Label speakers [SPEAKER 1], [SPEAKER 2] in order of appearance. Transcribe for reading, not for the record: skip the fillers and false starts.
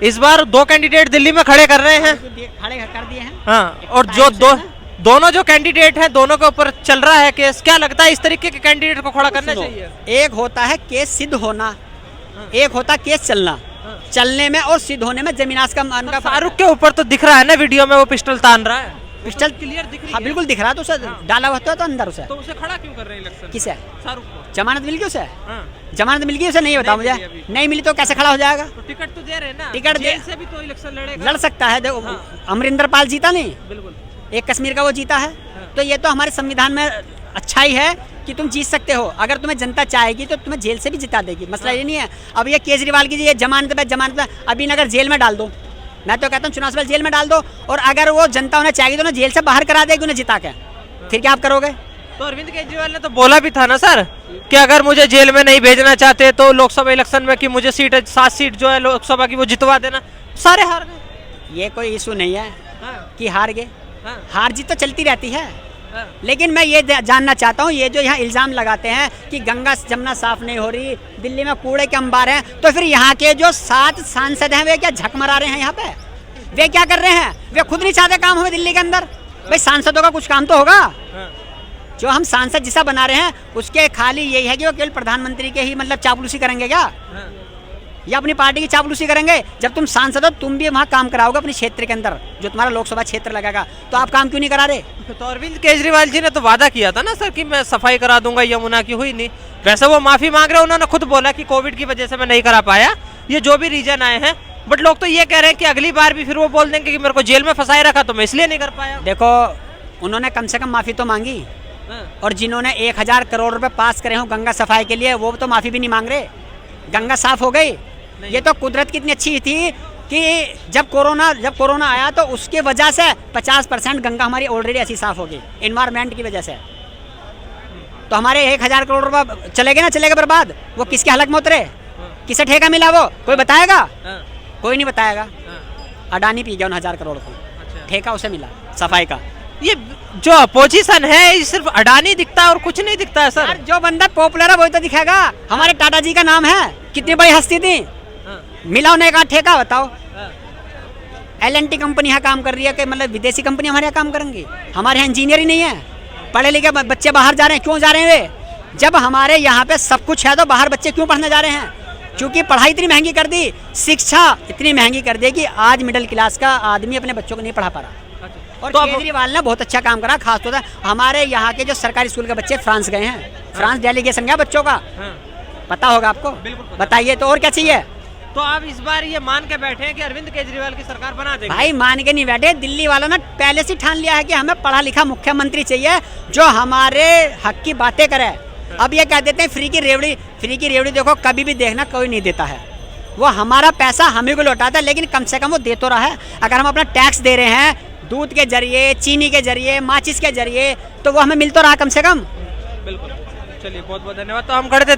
[SPEAKER 1] इस बार 2 कैंडिडेट दिल्ली में खड़े कर रहे हैं,
[SPEAKER 2] खड़े कर दिए हैं।
[SPEAKER 1] हाँ, और जो दोनों जो कैंडिडेट हैं दोनों के ऊपर चल रहा है केस। क्या लगता है इस तरीके के कैंडिडेट को खड़ा करना चाहिए?
[SPEAKER 2] एक होता है केस सिद्ध होना, एक होता है केस चलना। चलने में और सिद्ध होने में जमीन आसमान का।
[SPEAKER 1] शाहरुख के ऊपर तो दिख रहा है ना वीडियो में, वो पिस्टल तान रहा है,
[SPEAKER 2] पिस्टल
[SPEAKER 1] क्लियर दिख रही है।
[SPEAKER 2] हाँ बिल्कुल दिख रहा है, तो उसे डाला हुआ तो अंदर उसे।
[SPEAKER 1] तो उसे खड़ा क्यों कर रहे हैं इलेक्शन?
[SPEAKER 2] किसे?
[SPEAKER 1] शाहरुख को।
[SPEAKER 2] जमानत मिल गई उसे?
[SPEAKER 1] हाँ।
[SPEAKER 2] जमानत मिल गई उसे? नहीं बताओ मुझे। नहीं मिली तो कैसे खड़ा हो जाएगा?
[SPEAKER 1] तो टिकट तो दे रहे हैं ना,
[SPEAKER 2] टिकट
[SPEAKER 1] जेल से भी तो इलेक्शन लड़ेगा।
[SPEAKER 2] लड़ सकता है। देखो अमरिंदर पाल जीता नहीं,
[SPEAKER 1] बिल्कुल
[SPEAKER 2] एक कश्मीर का वो जीता है। तो ये तो हमारे संविधान में अच्छाई है कि तुम जीत सकते हो। अगर तुम्हें जनता चाहेगी तो तुम्हें जेल से भी जिता देगी, मसला ये नहीं है। अब ये केजरीवाल की ये जमानत पे अभी नगर जेल में डाल दो, मैं तो कहता हूँ चुनाव से पहले जेल में डाल दो, और अगर वो जनता उन्हें चाहेगी तो उन्हें जेल से बाहर करा देगी उन्हें जिता के। फिर क्या आप करोगे?
[SPEAKER 1] तो अरविंद केजरीवाल ने तो बोला भी था ना सर कि अगर मुझे जेल में नहीं भेजना चाहते तो लोकसभा इलेक्शन में कि मुझे 7 सीट जो है लोकसभा की वो जितवा देना। सारे हार गए।
[SPEAKER 2] ये कोई इशू नहीं है कि हार गए, हार जीत तो चलती रहती है। लेकिन मैं ये जानना चाहता हूँ, ये जो यहाँ इल्ज़ाम लगाते हैं कि गंगा जमुना साफ नहीं हो रही, दिल्ली में कूड़े के अंबार हैं, तो फिर यहाँ के जो 7 सांसद हैं वे क्या झक मरा रहे हैं यहाँ पे? वे क्या कर रहे हैं? वे खुद नहीं चाहते काम हो दिल्ली के अंदर। भाई सांसदों का कुछ काम तो होगा। जो हम सांसद जिसा बना रहे हैं उसके खाली यही है कि वो केवल प्रधानमंत्री के ही मतलब चापलूसी करेंगे क्या, या अपनी पार्टी की चापलूसी करेंगे? जब तुम सांसद हो तुम भी वहाँ काम कराओगे अपने क्षेत्र के अंदर, जो तुम्हारा लोकसभा क्षेत्र लगेगा, तो आप काम क्यों नहीं करा रहे?
[SPEAKER 1] तो अरविंद केजरीवाल जी ने तो वादा किया था ना सर कि मैं सफाई करा दूंगा यमुना की, हुई नहीं। वैसे वो माफी मांग रहे हैं, उन्होंने खुद बोला कि कोविड की वजह से मैं नहीं करा पाया, ये जो भी रीजन आए हैं। बट लोग तो ये कह रहे हैं कि अगली बार भी फिर वो बोल देंगे कि मेरे को जेल में फंसाए रखा तो मैं इसलिए नहीं कर पाया।
[SPEAKER 2] देखो उन्होंने कम से कम माफी तो मांगी, और जिन्होंने 1000 करोड़ रुपए पास करे हो गंगा सफाई के लिए वो तो माफी भी नहीं मांग रहे। गंगा साफ हो गई। ये तो कुदरत कितनी अच्छी थी कि जब कोरोना आया तो उसकी वजह से 50% गंगा हमारी ऑलरेडी ऐसी साफ हो गई एनवायरमेंट की वजह से। तो हमारे 1000 करोड़ रुपए चलेगा बर्बाद। वो किसके हलक में उतरे? किसे ठेका मिला? वो कोई बताएगा? कोई नहीं बताएगा। अडानी पी गया उन 1000 करोड़ को, ठेका उसे मिला सफाई का।
[SPEAKER 1] ये जो अपोजिशन है ये सिर्फ अडानी दिखता है और कुछ नहीं दिखता है सर।
[SPEAKER 2] जो बंदा पॉपुलर है वही तो दिखेगा। हमारे टाटा जी का नाम है, कितनी बड़ी हस्ती थी, मिला उन्हें कहा ठेका। बताओ L&T कंपनी यहाँ काम कर रही है कि मतलब विदेशी कंपनी हमारे यहाँ काम करेंगी? हमारे यहाँ इंजीनियर ही नहीं है, पढ़े लिखे बच्चे बाहर जा रहे हैं। क्यों जा रहे हैं वे? जब हमारे यहाँ पे सब कुछ है तो बाहर बच्चे क्यों पढ़ने जा रहे हैं? क्योंकि पढ़ाई इतनी महंगी कर दी, शिक्षा इतनी महंगी कर दी कि आज मिडिल क्लास का आदमी अपने बच्चों को नहीं पढ़ा पा रहा। और तो केजरीवाल ने बहुत अच्छा काम करा, खासतौर से हमारे यहाँ के जो सरकारी स्कूल के बच्चे फ्रांस गए हैं, फ्रांस डेलीगेशन गया बच्चों का, पता होगा आपको? बताइए तो और क्या चाहिए?
[SPEAKER 1] तो आप इस बार ये मान के बैठे हैं कि अरविंद केजरीवाल की सरकार बना देंगे?
[SPEAKER 2] भाई मान के नहीं बैठे, दिल्ली वालों ने पहले से ठान लिया है कि हमें पढ़ा लिखा मुख्यमंत्री चाहिए जो हमारे हक की बातें करे। अब ये कह देते हैं फ्री की रेवड़ी देखो कभी भी देखना कोई नहीं देता है, वो हमारा पैसा हमें को लौटाता है, लेकिन कम से कम वो दे तो रहा है। अगर हम अपना टैक्स दे रहे हैं दूध के जरिए, चीनी के जरिए, माचिस के जरिए, तो वो हमें मिल तो रहा कम से कम।
[SPEAKER 1] बिल्कुल। चलिए बहुत बहुत धन्यवाद। तो हम खड़े थे